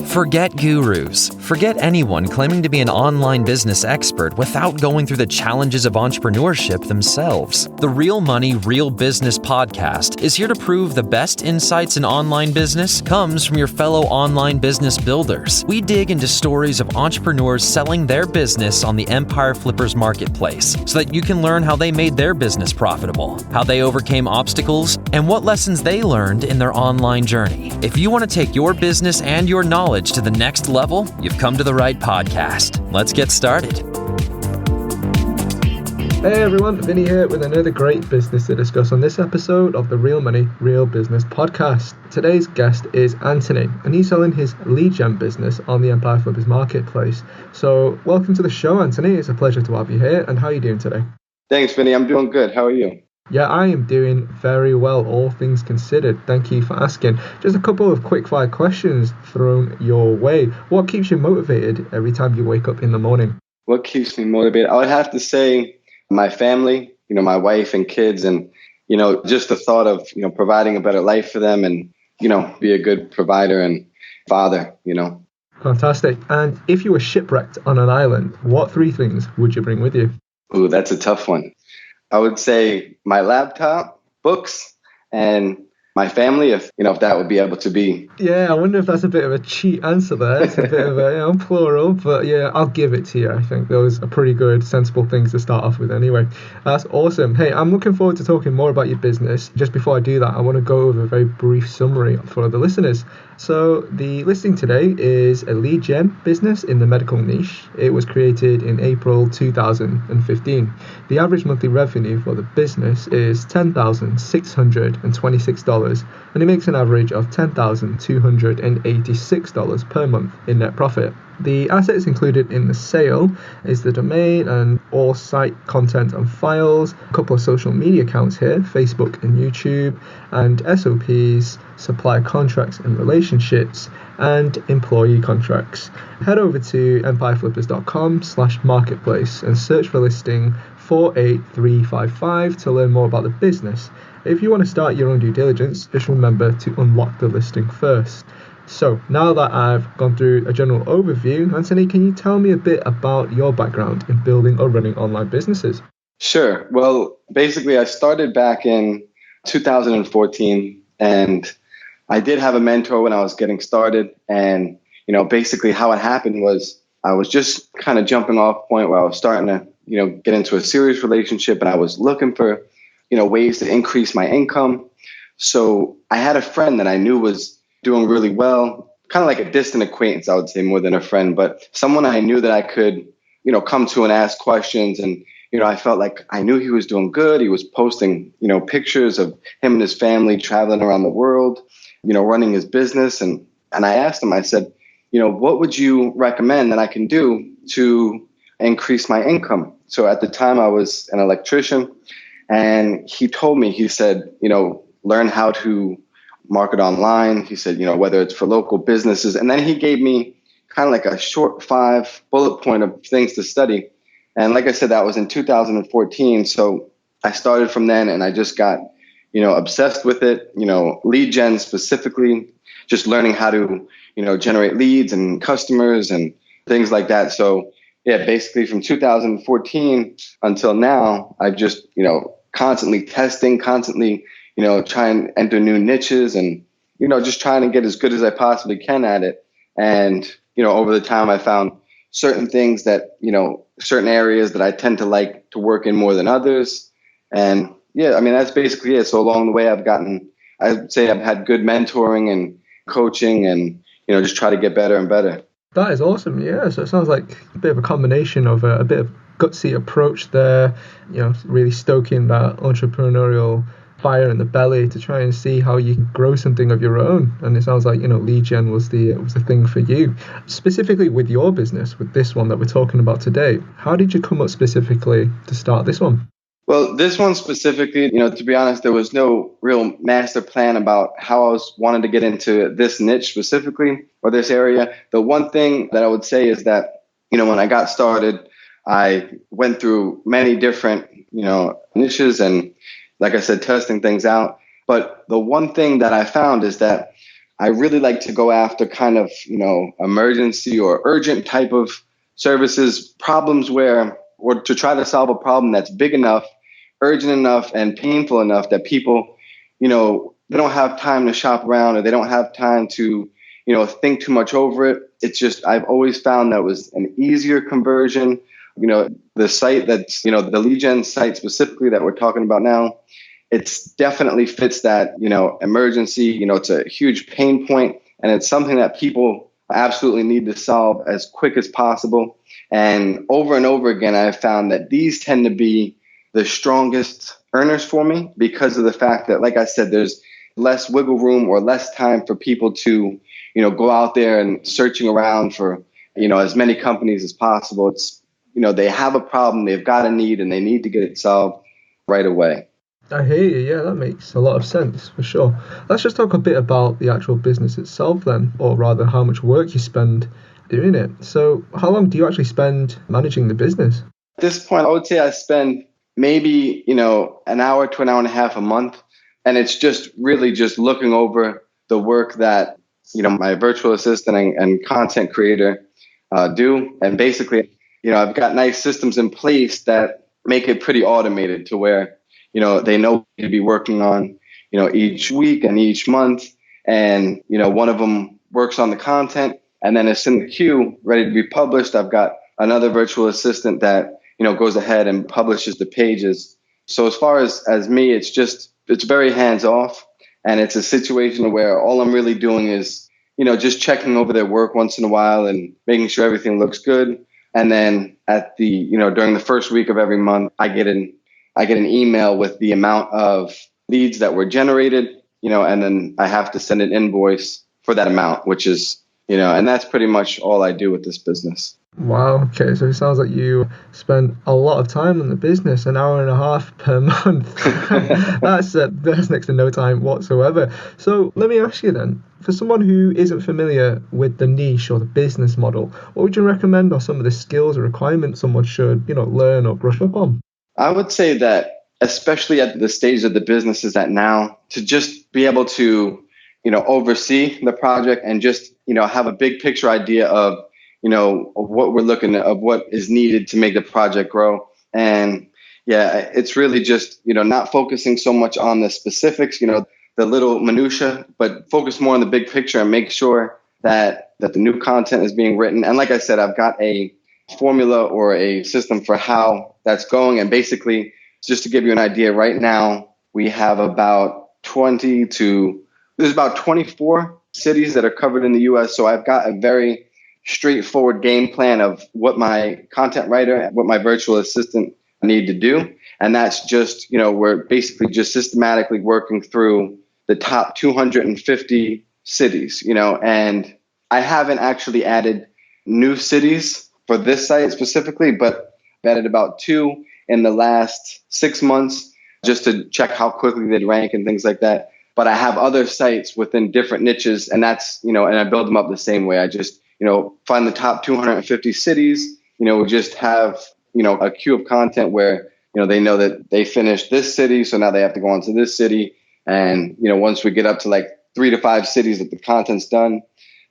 Forget gurus. Forget anyone claiming to be an online business expert without going through the challenges of entrepreneurship themselves. The Real Money, Real Business podcast is here to prove the best insights in online business comes from your fellow online business builders. We dig into stories of entrepreneurs selling their business on the Empire Flippers marketplace so that you can learn how they made their business profitable, how they overcame obstacles, and what lessons they learned in their online journey. If you want to take your business and your knowledge to the next level, you've come to the right podcast. Let's get started. Hey everyone, Vinnie here with another great business to discuss on this episode of the Real Money, Real Business podcast. Today's guest is Anthony, and he's selling his lead gen business on the Empire Flippers marketplace. So welcome to the show, Anthony. It's a pleasure to have you here. And how are you doing today? Thanks, Vinnie. I'm doing good. How are you? Yeah, I am doing very well, all things considered. Thank you for asking. Just a couple of quick fire questions thrown your way. What keeps you motivated every time you wake up in the morning? What keeps me motivated? I would have to say my family, my wife and kids, and, just the thought of, providing a better life for them and, be a good provider and father, Fantastic. And if you were shipwrecked on an island, what three things would you bring with you? Ooh, that's a tough one. I would say my laptop, books, and my family, if that would be able to be. Yeah, I wonder if that's a bit of a cheat answer there. It's a bit of a plural, but yeah, I'll give it to you. I think those are pretty good, sensible things to start off with anyway. That's awesome. Hey, I'm looking forward to talking more about your business. Just before I do that, I want to go over a very brief summary for the listeners. So the listing today is a lead gen business in the medical niche. It was created in April 2015. The average monthly revenue for the business is $10,626, and it makes an average of $10,286 per month in net profit. The assets included in the sale is the domain and all site content and files, a couple of social media accounts here, Facebook and YouTube, and SOPs, supplier contracts and relationships, and employee contracts. Head over to empireflippers.com/marketplace and search for listing 48355 to learn more about the business. If you want to start your own due diligence, just remember to unlock the listing first. So now that I've gone through a general overview, Anthony, can you tell me a bit about your background in building or running online businesses? Sure. Well, basically, I started back in 2014, and I did have a mentor when I was getting started. And, basically how it happened was I was just kind of jumping off point where I was starting to, get into a serious relationship, and I was looking for, ways to increase my income. So I had a friend that I knew was doing really well, kind of like a distant acquaintance, I would say, more than a friend, but someone I knew that I could, come to and ask questions. And, I felt like I knew he was doing good. He was posting, pictures of him and his family traveling around the world, running his business. And I asked him, I said, what would you recommend that I can do to increase my income? So at the time I was an electrician, and he told me, he said, learn how to market online. He said, whether it's for local businesses. And then he gave me kind of like a short 5 bullet point of things to study. And like I said, that was in 2014. So I started from then, and I just got, obsessed with it, lead gen specifically, just learning how to, generate leads and customers and things like that. So yeah, basically from 2014 until now, I've just, constantly testing, constantly try and enter new niches and, just trying to get as good as I possibly can at it. And, over the time I found certain things that, certain areas that I tend to like to work in more than others. And yeah, that's basically it. So along the way, I'd say I've had good mentoring and coaching and, just try to get better and better. That is awesome. Yeah. So it sounds like a bit of a combination of a bit of gutsy approach there, really stoking that entrepreneurial fire in the belly to try and see how you can grow something of your own. And it sounds like, lead gen was the thing for you. Specifically with your business, with this one that we're talking about today, how did you come up specifically to start this one? Well, this one specifically, to be honest, there was no real master plan about how I wanted to get into this niche specifically or this area. The one thing that I would say is that, when I got started, I went through many different, niches and, like I said, testing things out. But the one thing that I found is that I really like to go after kind of, emergency or urgent type of services, problems or to try to solve a problem that's big enough, urgent enough, and painful enough that people, they don't have time to shop around, or they don't have time to, think too much over it. It's just, I've always found that was an easier conversion. The site that's, the lead gen site specifically that we're talking about now, it's definitely fits that, emergency. It's a huge pain point, and it's something that people absolutely need to solve as quick as possible. And over again, I've found that these tend to be the strongest earners for me because of the fact that, like I said, there's less wiggle room or less time for people to, go out there and searching around for, as many companies as possible. It's, they have a problem, they've got a need, and they need to get it solved right away. I hear you. Yeah, that makes a lot of sense for sure. Let's just talk a bit about the actual business itself then, or rather how much work you spend doing it. So how long do you actually spend managing the business? At this point, I would say I spend maybe, an hour to an hour and a half a month. And it's just really just looking over the work that, my virtual assistant and content creator do. And basically, I've got nice systems in place that make it pretty automated to where, they know what to be working on, each week and each month. And, one of them works on the content, and then it's in the queue, ready to be published. I've got another virtual assistant that, goes ahead and publishes the pages. So as far as me, it's very hands off. And it's a situation where all I'm really doing is, just checking over their work once in a while and making sure everything looks good. And then at the, during the first week of every month, I get an email with the amount of leads that were generated, and then I have to send an invoice for that amount, which is, and that's pretty much all I do with this business. Wow. Okay. So it sounds like you spend a lot of time on the business, an hour and a half per month. That's next to no time whatsoever. So let me ask you then, for someone who isn't familiar with the niche or the business model, what would you recommend are some of the skills or requirements someone should, learn or brush up on? I would say that, especially at the stage of the business is at now, to just be able to, oversee the project and just, have a big picture idea of what we're looking at, of what is needed to make the project grow. And yeah, it's really just, not focusing so much on the specifics, the little minutia, but focus more on the big picture and make sure that the new content is being written. And like I said, I've got a formula or a system for how that's going. And basically, just to give you an idea, right now we have there's about 24 cities that are covered in the US. So I've got a very straightforward game plan of what my content writer, what my virtual assistant need to do. And that's just, we're basically just systematically working through the top 250 cities, and I haven't actually added new cities for this site specifically, but I've added about 2 in the last 6 months just to check how quickly they'd rank and things like that. But I have other sites within different niches, and that's, and I build them up the same way. I just, find the top 250 cities, we just have, a queue of content where, they know that they finished this city. So now they have to go on to this city. And, once we get up to like 3 to 5 cities that the content's done,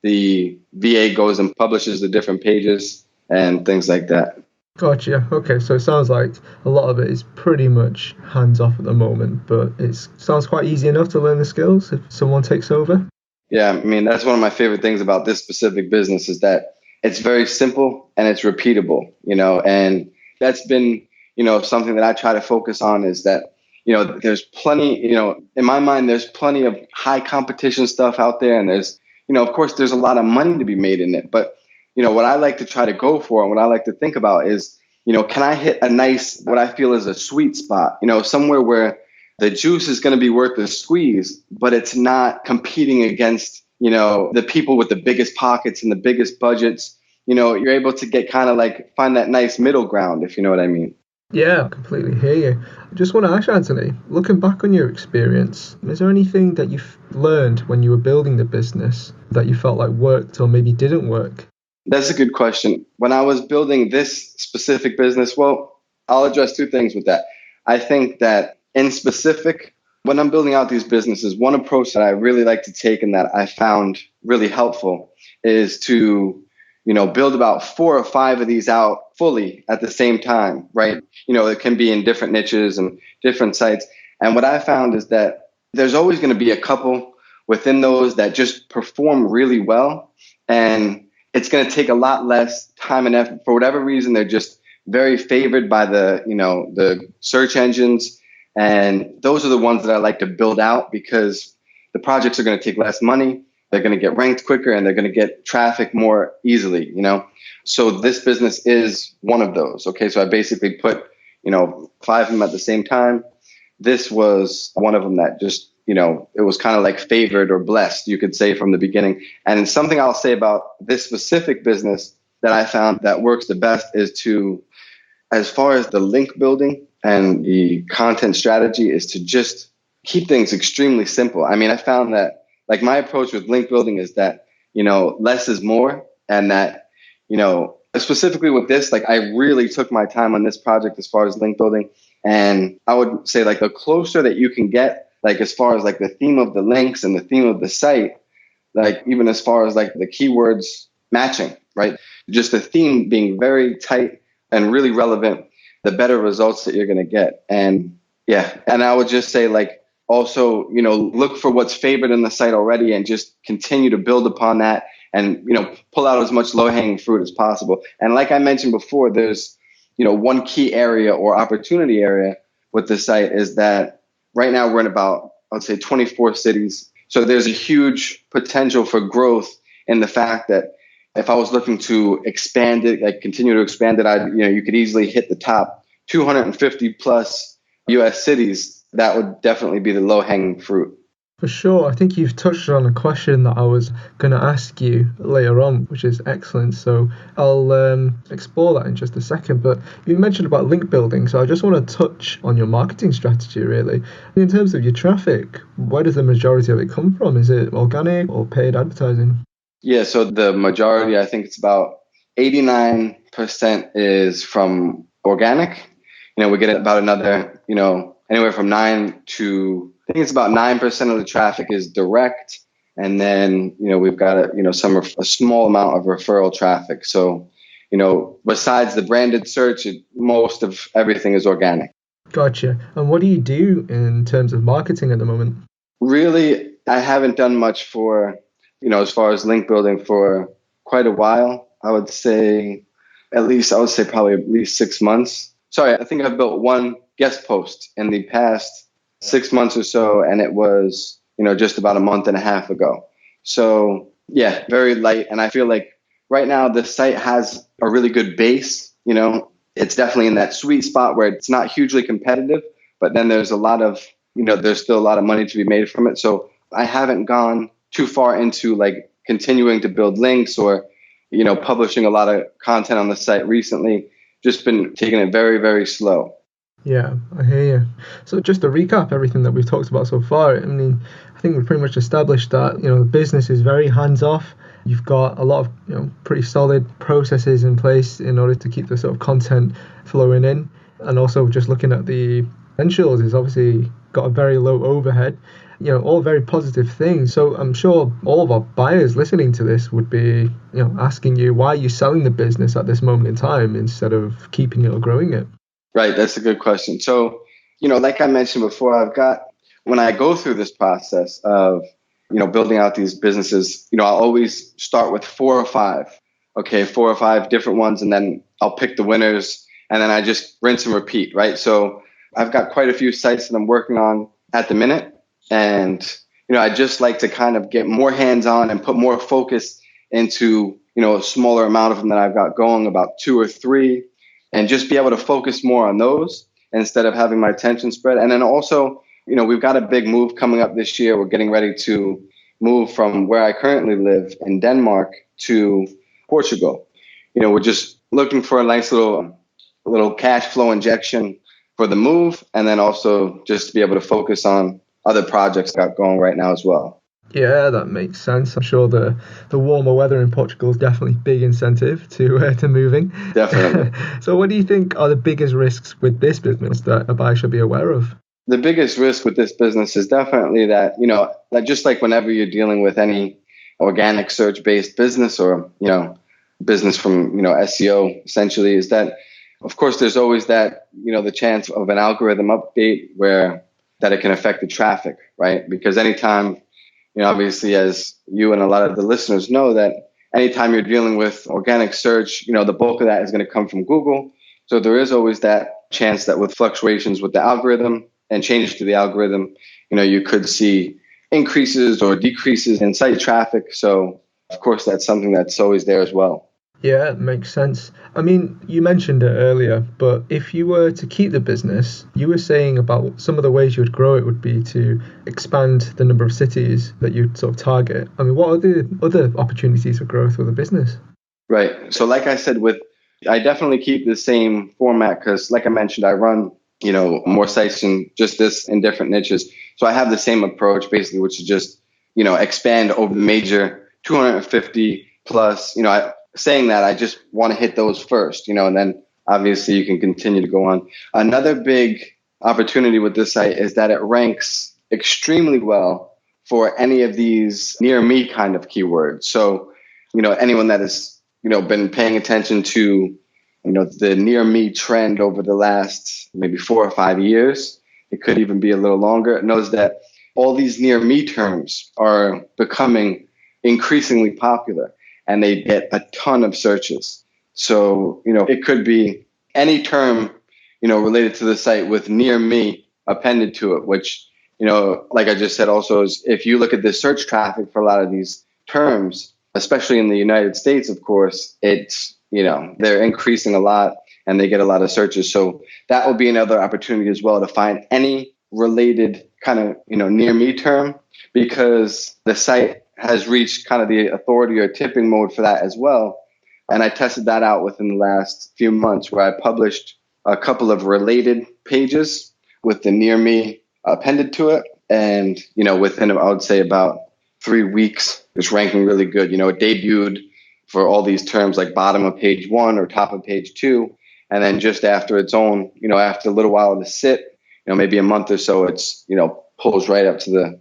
the VA goes and publishes the different pages and things like that. Gotcha. Okay, so it sounds like a lot of it is pretty much hands off at the moment, but it sounds quite easy enough to learn the skills if someone takes over. Yeah, I mean, that's one of my favorite things about this specific business is that it's very simple and it's repeatable, and that's been, something that I try to focus on is that, there's plenty, in my mind, there's plenty of high competition stuff out there. And there's, of course, there's a lot of money to be made in it. But, what I like to try to go for and what I like to think about is, can I hit a nice, what I feel is a sweet spot, somewhere where the juice is going to be worth the squeeze, but it's not competing against, the people with the biggest pockets and the biggest budgets. You're able to get kind of like find that nice middle ground, if you know what I mean. Yeah, I completely hear you. I just want to ask you, Anthony, looking back on your experience, is there anything that you've learned when you were building the business that you felt like worked or maybe didn't work? That's a good question. When I was building this specific business, well, I'll address 2 things with that. I think that in specific, when I'm building out these businesses, one approach that I really like to take and that I found really helpful is to, build about 4 or 5 of these out fully at the same time, right? It can be in different niches and different sites. And what I found is that there's always going to be a couple within those that just perform really well. And it's going to take a lot less time and effort. For whatever reason, they're just very favored by the search engines. And those are the ones that I like to build out because the projects are going to take less money. They're going to get ranked quicker and they're going to get traffic more easily, So this business is one of those. Okay. So I basically put, 5 of them at the same time. This was one of them that just, it was kind of like favored or blessed, you could say, from the beginning. And something I'll say about this specific business that I found that works the best is to, as far as the link building and the content strategy, is to just keep things extremely simple. I mean, I found that like my approach with link building is that, less is more, and that, specifically with this, like I really took my time on this project as far as link building. And I would say like the closer that you can get, like as far as like the theme of the links and the theme of the site, like even as far as like the keywords matching, right? Just the theme being very tight and really relevant, the better results that you're going to get. And yeah, and I would just say like, also, look for what's favored in the site already and just continue to build upon that and, pull out as much low-hanging fruit as possible. And like I mentioned before, there's, one key area or opportunity area with the site is that right now we're in about, I would say 24 cities. So there's a huge potential for growth in the fact that if I was looking to expand it, like continue to expand it, you could easily hit the top 250 plus US cities. That would definitely be the low-hanging fruit. For sure. I think you've touched on a question that I was going to ask you later on, which is excellent. So I'll explore that in just a second. But you mentioned about link building. So I just want to touch on your marketing strategy, really. In terms of your traffic, where does the majority of it come from? Is it organic or paid advertising? Yeah, so the majority, I think it's about 89% is from organic. We get about another, anywhere from 9 to, I think it's about 9% of the traffic is direct. And then, we've got a small amount of referral traffic. So, besides the branded search, most of everything is organic. Gotcha. And what do you do in terms of marketing at the moment? Really, I haven't done much for, as far as link building for quite a while. I would say probably at least 6 months. Sorry, I think I've built one guest post in the past 6 months or so, and it was, just about a month and a half ago. So yeah, very light. And I feel like right now the site has a really good base. It's definitely in that sweet spot where it's not hugely competitive, but then there's a lot of, there's still a lot of money to be made from it. So I haven't gone too far into like continuing to build links or, publishing a lot of content on the site recently. Just been taking it very, very slow. Yeah, I hear you. So just to recap everything that we've talked about so far, I mean, I think we've pretty much established that, the business is very hands-off. You've got a lot of, pretty solid processes in place in order to keep the sort of content flowing in. And also just looking at the financials, is obviously got a very low overhead, all very positive things. So I'm sure all of our buyers listening to this would be, asking you, why are you selling the business at this moment in time instead of keeping it or growing it? Right. That's a good question. So, like I mentioned before, when I go through this process of, building out these businesses, I'll always start with 4 or 5, 4 or 5 different ones. And then I'll pick the winners and then I just rinse and repeat. Right. So I've got quite a few sites that I'm working on at the minute. And, I just like to kind of get more hands-on and put more focus into, a smaller amount of them that I've got going, about 2 or 3. And just be able to focus more on those instead of having my attention spread. And then also, we've got a big move coming up this year. We're getting ready to move from where I currently live in Denmark to Portugal. We're just looking for a nice little cash flow injection for the move. And then also just to be able to focus on other projects I've got going right now as well. Yeah, that makes sense. I'm sure the warmer weather in Portugal is definitely a big incentive to moving. Definitely. So what do you think are the biggest risks with this business that a buyer should be aware of? the biggest risk with this business is definitely that, that just like whenever you're dealing with any organic search based business or, business from, SEO essentially, is that, of course, there's always that, the chance of an algorithm update where that it can affect the traffic, right? Because anytime, obviously, as you and a lot of the listeners know, that anytime you're dealing with organic search, the bulk of that is going to come from Google. So there is always that chance that with fluctuations with the algorithm and changes to the algorithm, you could see increases or decreases in site traffic. So, of course, that's something that's always there as well. Yeah, it makes sense. I mean, you mentioned it earlier, but if you were to keep the business, you were saying about some of the ways you would grow it would be to expand the number of cities that you'd sort of target. I mean, what are the other opportunities for growth with the business? Right. So like I said, I definitely keep the same format because like I mentioned, I run, more sites than just this in different niches. So I have the same approach basically, which is just, expand over the major 250 plus, saying that I just want to hit those first, and then obviously you can continue to go on. Another big opportunity with this site is that it ranks extremely well for any of these near me kind of keywords. So, anyone that has, been paying attention to, the near me trend over the last maybe 4 or 5 years, it could even be a little longer, it knows that all these near me terms are becoming increasingly popular. And they get a ton of searches. So, it could be any term, related to the site with near me appended to it, which, like I just said, also is if you look at the search traffic for a lot of these terms, especially in the United States, of course, it's, they're increasing a lot and they get a lot of searches. So that will be another opportunity as well to find any related kind of, near me term, because the site has reached kind of the authority or tipping mode for that as well. And I tested that out within the last few months where I published a couple of related pages with the near me appended to it. And, within, I would say about 3 weeks, it's ranking really good. It debuted for all these terms like bottom of page 1 or top of page 2. And then just after its own, after a little while to sit, maybe a month or so, it's, pulls right up to the,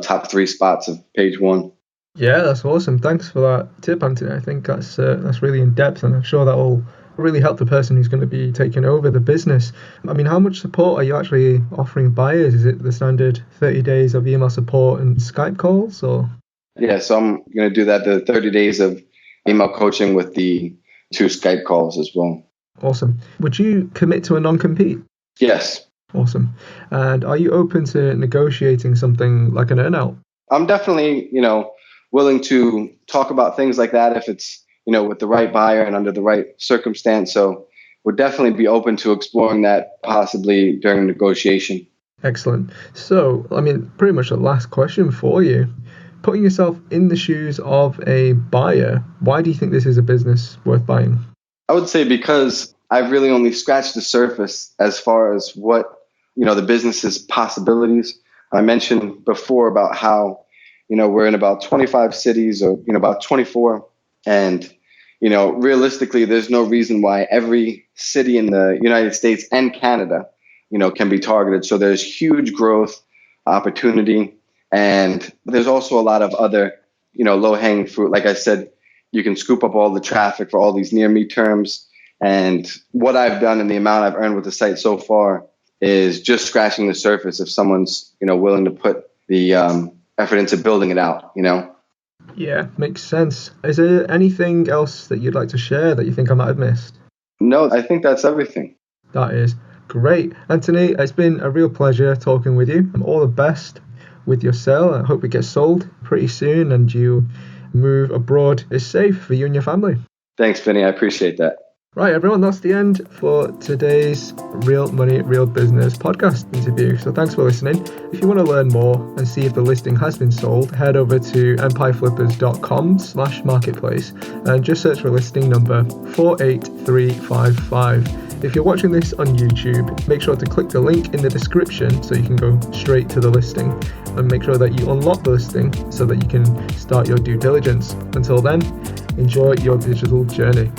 top 3 spots of page 1. Yeah, that's awesome. Thanks for that tip, Anthony. I think that's really in depth, and I'm sure that will really help the person who's going to be taking over the business. I mean, how much support are you actually offering buyers? Is it the standard 30 days of email support and Skype calls, or? Yeah, so I'm going to do that, the 30 days of email coaching with the 2 Skype calls as well. Awesome. Would you commit to a non-compete? Yes. Awesome. And are you open to negotiating something like an earnout? I'm definitely, willing to talk about things like that if it's, with the right buyer and under the right circumstance. So would definitely be open to exploring that possibly during negotiation. Excellent. So, I mean, pretty much the last question for you. Putting yourself in the shoes of a buyer, why do you think this is a business worth buying? I would say because I've really only scratched the surface as far as what, the business's possibilities. I mentioned before about how, we're in about 25 cities or, about 24. And, realistically, there's no reason why every city in the United States and Canada, can be targeted. So there's huge growth opportunity. And there's also a lot of other, low-hanging fruit. Like I said, you can scoop up all the traffic for all these near-me terms. And what I've done and the amount I've earned with the site so far is just scratching the surface if someone's, willing to put the effort into building it out, Yeah, makes sense. Is there anything else that you'd like to share that you think I might have missed? No, I think that's everything. That is great. Anthony, it's been a real pleasure talking with you. All the best with your sale. I hope it gets sold pretty soon and you move abroad is safe for you and your family. Thanks, Vinnie. I appreciate that. Right, everyone, that's the end for today's Real Money, Real Business podcast interview. So thanks for listening. If you want to learn more and see if the listing has been sold, head over to empireflippers.com/marketplace and just search for listing number 48355. If you're watching this on YouTube, make sure to click the link in the description so you can go straight to the listing, and make sure that you unlock the listing so that you can start your due diligence. Until then, enjoy your digital journey.